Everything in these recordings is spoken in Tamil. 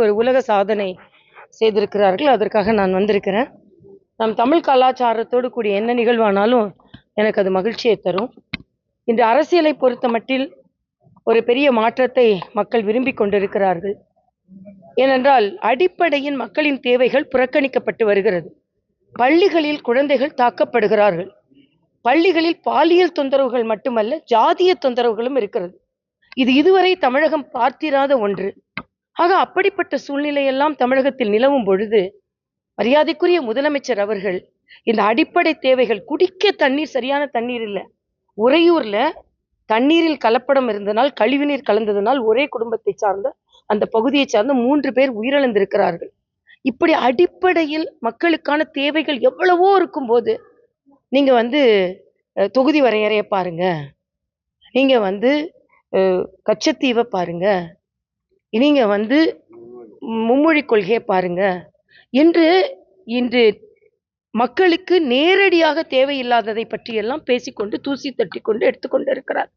ஒரு உலக சாதனை செய்திருக்கிறார்கள். அதற்காக நான் வந்திருக்கிறேன். நம் தமிழ் கலாச்சாரத்தோடு கூடிய என்ன நிகழ்வானாலும் எனக்கு அது மகிழ்ச்சியை தரும். இன்று அரசியலை பொறுத்த மட்டில் ஒரு பெரிய மாற்றத்தை மக்கள் விரும்பி கொண்டிருக்கிறார்கள். ஏனென்றால் அடிப்படையின் மக்களின் தேவைகள் புறக்கணிக்கப்பட்டு வருகிறது. பள்ளிகளில் குழந்தைகள் தாக்கப்படுகிறார்கள். பள்ளிகளில் பாலியல் தொந்தரவுகள் மட்டுமல்ல, ஜாதிய தொந்தரவுகளும் இருக்கிறது. இது இதுவரை தமிழகம் பார்த்திராத ஒன்று. ஆக அப்படிப்பட்ட சூழ்நிலையெல்லாம் தமிழகத்தில் நிலவும் பொழுது மரியாதைக்குரிய முதலமைச்சர் அவர்கள் இந்த அடிப்படை தேவைகள், குடிக்க தண்ணீர், சரியான தண்ணீர் இல்லை. உறையூர்ல தண்ணீரில் கலப்படம் இருந்தனால், கழிவுநீர் கலந்ததனால் ஒரே குடும்பத்தை சார்ந்த அந்த பகுதியை சார்ந்த 3 பேர் உயிரிழந்திருக்கிறார்கள். இப்படி அடிப்படையில் மக்களுக்கான தேவைகள் எவ்வளவோ இருக்கும்போது நீங்க தொகுதி வரையறையை பாருங்க, நீங்க கச்சத்தீவை பாருங்க, நீங்க மும்மொழி கொள்கையை பாருங்க என்று இன்று மக்களுக்கு நேரடியாக தேவையில்லாததை பற்றியெல்லாம் பேசிக்கொண்டு தூசி தட்டி கொண்டு எடுத்துக்கொண்டு இருக்கிறார்.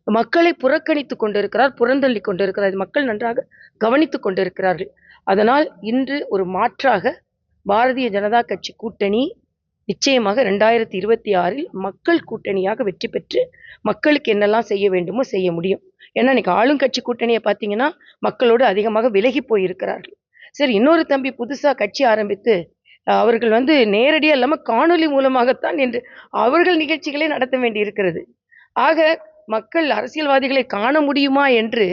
மக்களை புறக்கணித்து கொண்டிருக்கிறார், புறந்தள்ளி கொண்டிருக்கிறார். மக்கள் நன்றாக கவனித்துக் கொண்டிருக்கிறார்கள். அதனால் இன்று ஒரு மாற்றாக பாரதிய ஜனதா கட்சி கூட்டணி நிச்சயமாக 2026 மக்கள் கூட்டணியாக வெற்றி பெற்று மக்களுக்கு என்னெல்லாம் செய்ய வேண்டுமோ செய்ய முடியும். ஏன்னா இன்னைக்கு ஆளுங்கட்சி கூட்டணியை பார்த்தீங்கன்னா மக்களோடு அதிகமாக விலகி போயிருக்கிறார்கள். சரி, இன்னொரு தம்பி புதுசா கட்சி ஆரம்பித்து அவர்கள் நேரடியாக இல்லாமல் காணொலி மூலமாகத்தான் என்று அவர்கள் நிகழ்ச்சிகளை நடத்த வேண்டி இருக்கிறது. ஆக மக்கள் அரசியல்வாதிகளை காண முடியுமா என்று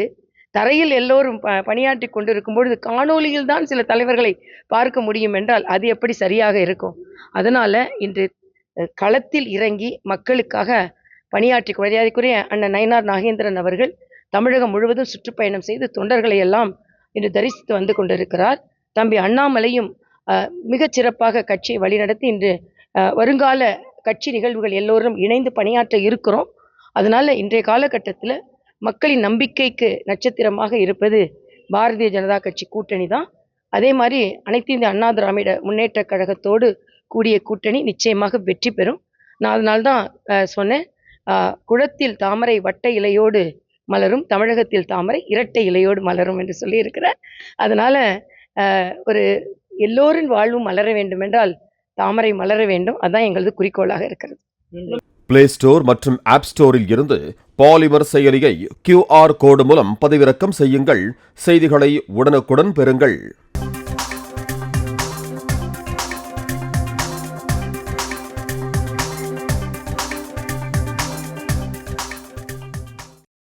தரையில் எல்லோரும் பணியாற்றி கொண்டிருக்கும் பொழுது காணொலியில் தான் சில தலைவர்களை பார்க்க முடியும் என்றால் அது எப்படி சரியாக இருக்கும்? அதனால இன்று களத்தில் இறங்கி மக்களுக்காக பணியாற்றி மரியாதைக்குரிய அண்ணன் நயினார் நாகேந்திரன் அவர்கள் தமிழகம் முழுவதும் சுற்றுப்பயணம் செய்து தொண்டர்களை எல்லாம் இன்று தரிசித்து வந்து கொண்டிருக்கிறார். தம்பி அண்ணாமலையும் மிகச் சிறப்பாக கட்சியை வழிநடத்தி இன்று வருங்கால கட்சி நிகழ்வுகள் எல்லோரும் இணைந்து பணியாற்ற இருக்கிறோம். அதனால இன்றைய காலகட்டத்தில் மக்களின் நம்பிக்கைக்கு நட்சத்திரமாக இருப்பது பாரதிய ஜனதா கட்சி கூட்டணி தான். அதே மாதிரி அனைத்து இந்திய அண்ணா திராவிட முன்னேற்ற கழகத்தோடு கூடிய கூட்டணி நிச்சயமாக வெற்றி பெறும். நான் அதனால்தான் சொன்னேன், குளத்தில் தாமரை வட்ட இலையோடு மலரும், தமிழகத்தில் தாமரை இரட்டை இலையோடு மலரும் என்று சொல்லியிருக்கிறேன். அதனால ஒரு எல்லோரின் வாழ்வும் மலர வேண்டும் என்றால் தாமரை மலர வேண்டும். அதுதான் எங்களது குறிக்கோளாக இருக்கிறது. பிளே ஸ்டோர் மற்றும் ஆப் ஸ்டோரில் இருந்து பாலிமர் செயலியை QR கோடு மூலம் பதிவிறக்கம் செய்யுங்கள். செய்திகளை உடனுக்குடன் பெறுங்கள்.